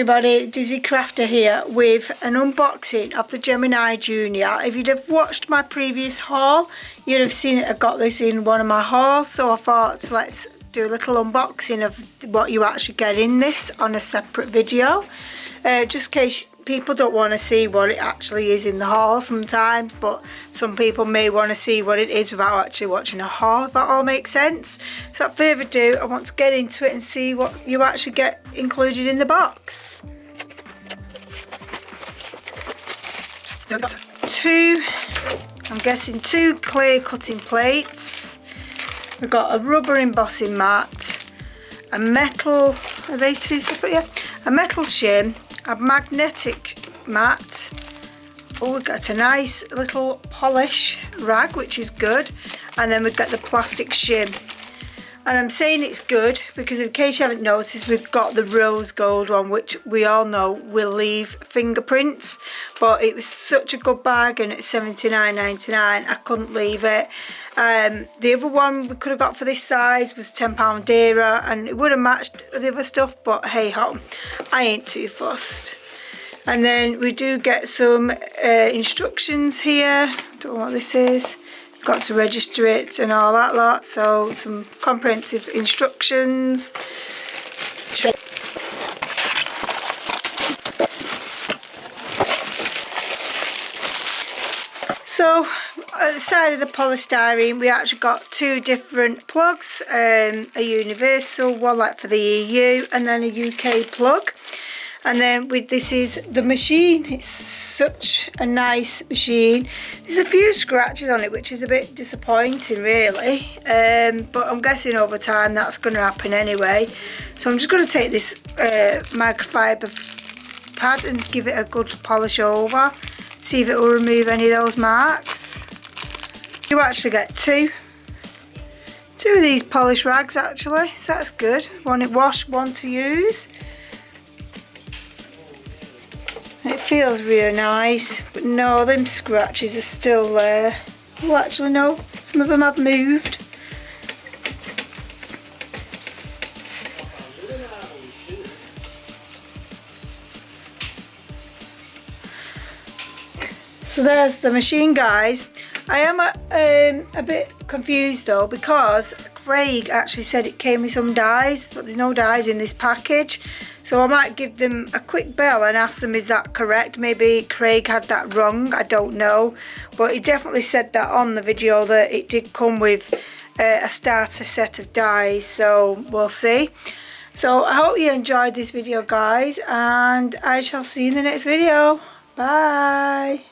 everybody, Dizzy Crafter here with an unboxing of the Gemini Junior. If you'd have watched my previous haul, you'd have seen it. I got this in one of my hauls, so I thought let's do a little unboxing of what you actually get in this on a separate video. Just in case people don't want to see what it actually is in the haul sometimes, but some people may want to see what it is without actually watching a haul, if that all makes sense. So without further ado, I want to get into it and see what you actually get included in the box. So I've got two clear cutting plates. We've got a rubber embossing mat, a metal, are they two separate? Yeah. A metal shim, a magnetic mat. Oh, we've got a nice little polish rag, which is good. And then we've got the plastic shim. And I'm saying it's good because in case you haven't noticed, we've got the rose gold one, which we all know will leave fingerprints. But it was such a good bargain at $79.99, I couldn't leave it. The other one we could have got for this size was £10 dearer, and it would have matched the other stuff, but hey ho, I ain't too fussed. And then we do get some instructions here. Don't know what this is. Got to register it and all that lot, so some comprehensive instructions. So at the side of the polystyrene we actually got two different plugs, a universal one like for the EU and then a UK plug. And then this is the machine. It's such a nice machine. There's a few scratches on it, which is a bit disappointing really, but I'm guessing over time that's going to happen anyway. So I'm just going to take this microfiber pad and give it a good polish over, see if it will remove any of those marks. You actually get two of these polish rags actually, so that's good. One to wash, one to use. It feels really nice, but no, them scratches are still there. Oh, actually no, some of them have moved. So there's the machine, guys. I am a bit confused though, because Craig actually said it came with some dies, but there's no dies in this package. So I might give them a quick bell and ask them, is that correct? Maybe Craig had that wrong, I don't know. But he definitely said that on the video, that it did come with a starter set of dies, so we'll see. So I hope you enjoyed this video, guys, and I shall see you in the next video. Bye.